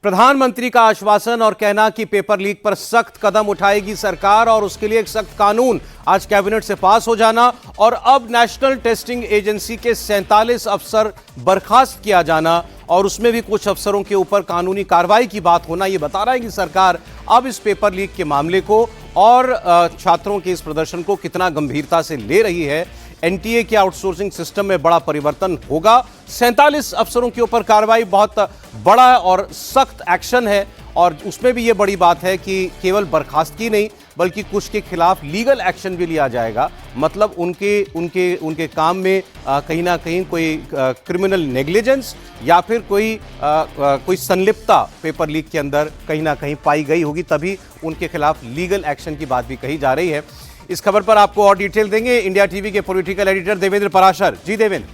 प्रधानमंत्री का आश्वासन और कहना कि पेपर लीक पर सख्त कदम उठाएगी सरकार और उसके लिए एक सख्त कानून आज कैबिनेट से पास हो जाना और अब नेशनल टेस्टिंग एजेंसी के 47 अफसर बर्खास्त किया जाना और उसमें भी कुछ अफसरों के ऊपर कानूनी कार्रवाई की बात होना, यह बता रहा है कि सरकार अब इस पेपर लीक के मामले को और छात्रों के इस प्रदर्शन को कितना गंभीरता से ले रही है। एनटीए के आउटसोर्सिंग सिस्टम में बड़ा परिवर्तन होगा। 47 अफसरों के ऊपर कार्रवाई बहुत बड़ा और सख्त एक्शन है और उसमें भी यह बड़ी बात है कि केवल बर्खास्तगी नहीं बल्कि कुछ के खिलाफ लीगल एक्शन भी लिया जाएगा। मतलब उनके काम में कहीं ना कहीं कोई क्रिमिनल नेग्लिजेंस या फिर कोई संलिप्तता पेपर लीक के अंदर कहीं ना कहीं पाई गई होगी, तभी उनके खिलाफ लीगल एक्शन की बात भी कही जा रही है। इस खबर पर आपको और डिटेल देंगे इंडिया टीवी के पॉलिटिकल एडिटर देवेंद्र पराशर। जी देवेंद्र।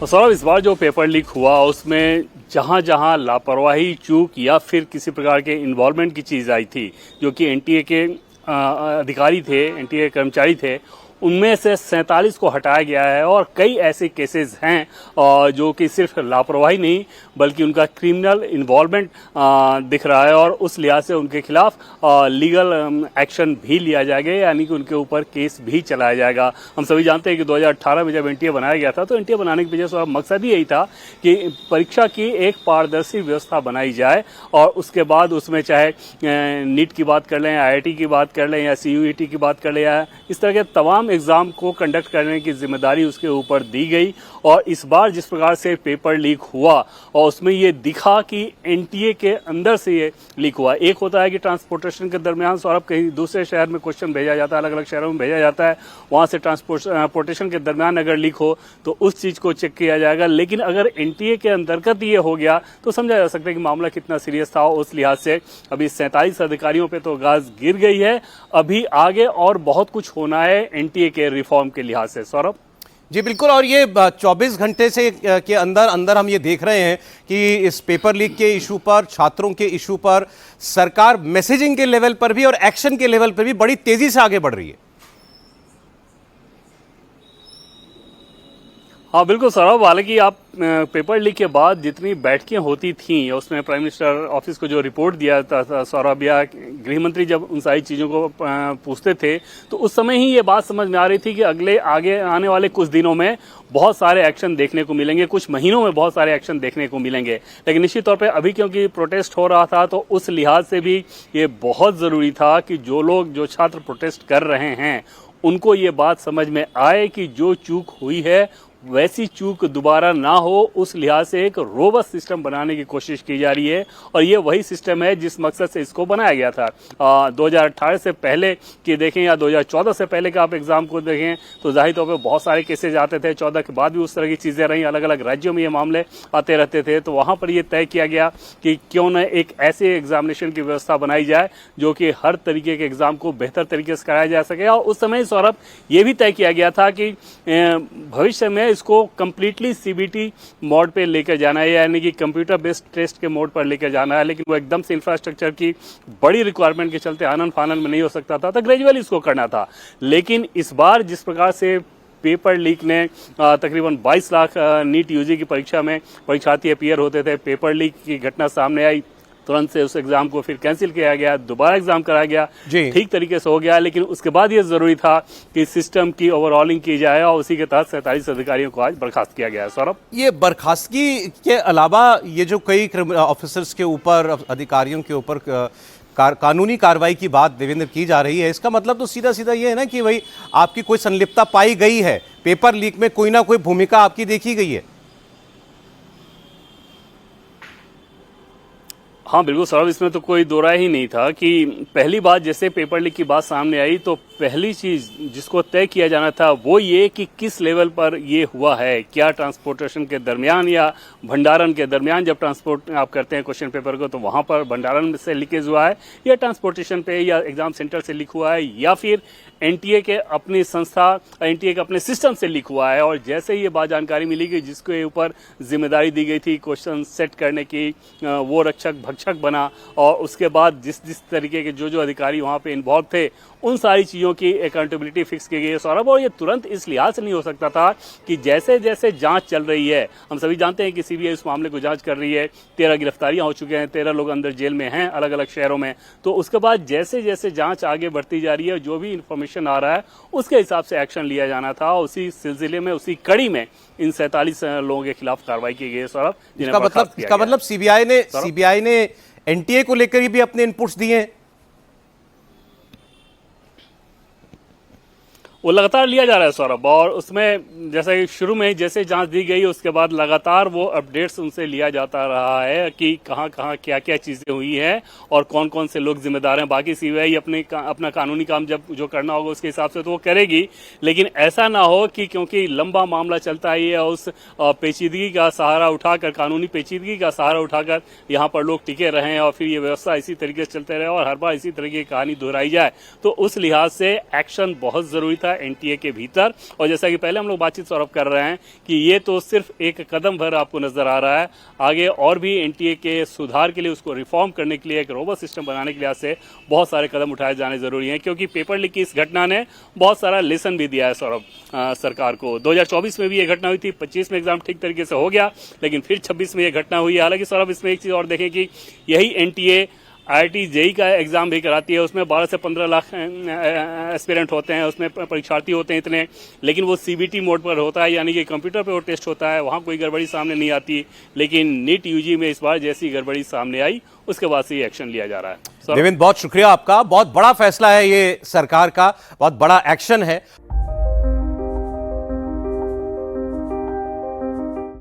सौरभ, इस बार जो पेपर लीक हुआ उसमें जहां जहां लापरवाही, चूक या फिर किसी प्रकार के इन्वॉल्वमेंट की चीज आई थी, जो कि एनटीए के अधिकारी थे, एनटीए कर्मचारी थे, उनमें से 47 को हटाया गया है और कई ऐसे केसेस हैं जो कि सिर्फ लापरवाही नहीं बल्कि उनका क्रिमिनल इन्वॉल्वमेंट दिख रहा है और उस लिहाज से उनके खिलाफ लीगल एक्शन भी लिया जाएगा, यानी कि उनके ऊपर केस भी चलाया जाएगा। हम सभी जानते हैं कि 2018 में जब एनटीए बनाया गया था तो एनटीए बनाने की वजह से मकसद ही यही था कि परीक्षा की एक पारदर्शी व्यवस्था बनाई जाए और उसके बाद उसमें चाहे नीट की बात कर लें, आईआईटी की बात कर लें या सीयूईटी की बात कर लें या इस तरह के तमाम एग्जाम को कंडक्ट करने की जिम्मेदारी उसके ऊपर दी गई। और इस बार जिस प्रकार से पेपर लीक हुआ और उसमें ये दिखा कि एनटीए के अंदर से ये लीक हुआ। एक होता है कि ट्रांसपोर्टेशन के दरमियान सौरभ कहीं दूसरे शहर में क्वेश्चन भेजा जाता है, अलग अलग शहरों में भेजा जाता है, वहां से ट्रांसपोर्टेशन के दरमियान अगर लीक हो तो उस चीज को चेक किया जाएगा। लेकिन अगर एनटीए के अंतर्गत ये हो गया तो समझा जा सकता है कि मामला कितना सीरियस था। उस लिहाज से अभी 47 अधिकारियों पर तो गाज गिर गई है, अभी आगे और बहुत कुछ होना है एनटीए के रिफॉर्म के लिहाज से। सौरभ जी बिल्कुल, और ये 24 घंटे से के अंदर हम ये देख रहे हैं कि इस पेपर लीक के इशू पर, छात्रों के इशू पर सरकार मैसेजिंग के लेवल पर भी और एक्शन के लेवल पर भी बड़ी तेजी से आगे बढ़ रही है। हाँ बिल्कुल सौरभ, हालांकि आप पेपर लीक के बाद जितनी बैठकें होती थीं उसमें प्राइम मिनिस्टर ऑफिस को जो रिपोर्ट दिया था सौरभ, या गृह मंत्री जब उन सारी चीज़ों को पूछते थे तो उस समय ही ये बात समझ में आ रही थी कि आगे आने वाले कुछ दिनों में बहुत सारे एक्शन देखने को मिलेंगे, कुछ महीनों में बहुत सारे एक्शन देखने को मिलेंगे। लेकिन निश्चित तौर पर अभी क्योंकि प्रोटेस्ट हो रहा था तो उस लिहाज से भी ये बहुत ज़रूरी था कि जो छात्र प्रोटेस्ट कर रहे हैं उनको ये बात समझ में आए कि जो चूक हुई है वैसी चूक दोबारा ना हो। उस लिहाज से एक रोबस्ट सिस्टम बनाने की कोशिश की जा रही है और ये वही सिस्टम है जिस मकसद से इसको बनाया गया था। 2018 से पहले की देखें या 2014 से पहले का आप एग्जाम को देखें तो जाहिर तौर पे बहुत सारे केसेज आते थे। 14 के बाद भी उस तरह की चीज़ें रहीं, अलग अलग राज्यों में ये मामले आते रहते थे। तो वहाँ पर यह तय किया गया कि क्यों न एक ऐसे एग्जामिनेशन की व्यवस्था बनाई जाए जो कि हर तरीके के एग्जाम को बेहतर तरीके से कराया जा सके। और उस समय सौरभ ये भी तय किया गया था कि भविष्य में इसको कंप्लीटली सीबीटी मोड पे लेकर जाना है, यानी कि कंप्यूटर बेस्ड टेस्ट के मोड पर लेकर जाना है। लेकिन वो एकदम से इंफ्रास्ट्रक्चर की बड़ी रिक्वायरमेंट के चलते आनन फानन में नहीं हो सकता था, तो ग्रेजुअली इसको करना था। लेकिन इस बार जिस प्रकार से पेपर लीक ने तकरीबन 22 लाख नीट यूजी की परीक्षा में परीक्षार्थी अपीयर होते थे, पेपर लीक की घटना सामने आई, तुरंत से उस एग्जाम को फिर कैंसिल किया गया, दोबारा एग्जाम कराया गया, ठीक तरीके से हो गया। लेकिन उसके बाद ये जरूरी था कि सिस्टम की ओवरऑलिंग की जाए और उसी के तहत 47 अधिकारियों को आज बर्खास्त किया गया है। सौरभ, ये बर्खास्तगी के अलावा ये जो कई ऑफिसर्स के ऊपर, अधिकारियों के ऊपर कानूनी कार्रवाई की बात देवेंद्र की जा रही है, इसका मतलब तो सीधा सीधा ये है ना कि भाई आपकी कोई संलिप्तता पाई गई है, पेपर लीक में कोई ना कोई भूमिका आपकी देखी गई है। हाँ बिल्कुल सौरभ, इसमें तो कोई दो राय ही नहीं था कि पहली बात जैसे पेपर लीक की बात सामने आई तो पहली चीज जिसको तय किया जाना था वो ये कि किस लेवल पर ये हुआ है। क्या ट्रांसपोर्टेशन के दरमियान या भंडारण के दरमियान, जब ट्रांसपोर्ट आप करते हैं क्वेश्चन पेपर को तो वहां पर भंडारण से लीकेज हुआ है, या ट्रांसपोर्टेशन पे या एग्जाम सेंटर से लीक हुआ है, या फिर एनटीए के अपनी संस्था, एनटीए के अपने सिस्टम से लीक हुआ है। और जैसे ही ये बात जानकारी मिली कि जिसके ऊपर जिम्मेदारी दी गई थी क्वेश्चन सेट करने की, वो रक्षक भक्षक बना और उसके बाद जिस जिस तरीके के जो अधिकारी वहाँ पे इन्वॉल्व थे उन सारी चीज़ों की अकाउंटेबिलिटी फिक्स की गई है सौरभ। और ये तुरंत इस लिहाज से नहीं हो सकता था कि जैसे जैसे जांच चल रही है, हम सभी जानते हैं कि सीबीआई इस मामले को जांच कर रही है, 13 गिरफ्तारियां हो चुके हैं, 13 लोग अंदर जेल में हैं अलग अलग शहरों में। तो उसके बाद जैसे जैसे जांच आगे बढ़ती जा रही है, जो भी इंफॉर्मेशन आ रहा है उसके हिसाब से एक्शन लिया जाना था। उसी सिलसिले में, उसी कड़ी में इन 47 लोगों के खिलाफ कार्रवाई की गई है सौरभ। इसका मतलब सीबीआई ने एनटीए को लेकर भी अपने इनपुट्स दिए हैं। वो लगातार लिया जा रहा है सौरभ, और उसमें जैसे कि शुरू में जैसे जांच दी गई उसके बाद लगातार वो अपडेट्स उनसे लिया जाता रहा है कि कहां कहां क्या क्या चीजें हुई हैं और कौन कौन से लोग जिम्मेदार हैं। बाकी सीबीआई अपना कानूनी काम जब जो करना होगा उसके हिसाब से तो वो करेगी, लेकिन ऐसा ना हो कि क्योंकि लंबा मामला चलता ही है उस पेचीदगी का सहारा उठाकर, कानूनी पेचीदगी का सहारा उठाकर यहाँ पर लोग टिके रहें और फिर ये व्यवस्था इसी तरीके से चलते रहे और हर बार इसी तरह की कहानी दोहराई जाए। तो उस लिहाज से एक्शन बहुत जरूरी था एनटीए के भीतर। और जैसा कि पहले हम लोग बातचीत सौरभ कर रहे हैं कि ये तो सिर्फ एक कदम भर आपको नजर आ रहा है, आगे और भी एनटीए के सुधार के लिए, उसको रिफॉर्म करने के लिए, एक रोबस्ट सिस्टम बनाने के लिए से बहुत सारे कदम उठाए जाने जरूरी हैं। क्योंकि पेपर लीक की इस घटना ने बहुत सारा लेसन भी दिया है सौरभ सरकार को। 2024 में भी ये घटना हुई थी, 25 में एग्जाम ठीक तरीके से हो गया, लेकिन फिर 26 में ये घटना हुई है। हालांकि सौरभ इसमें एक चीज और देखें कि यही एनटीए आईआईटी जेई का एग्जाम भी कराती है, उसमें 12 से 15 लाख एस्पिरेंट होते हैं, उसमें परीक्षार्थी होते हैं इतने, लेकिन वो सीबीटी मोड पर होता है, यानी कि कंप्यूटर पे वो टेस्ट होता है, वहाँ कोई गड़बड़ी सामने नहीं आती। लेकिन नीट यूजी में इस बार जैसी गड़बड़ी सामने आई उसके बाद से ये एक्शन लिया जा रहा है। देवेंद्र, बहुत शुक्रिया आपका। बहुत बड़ा फैसला है ये सरकार का, बहुत बड़ा एक्शन है।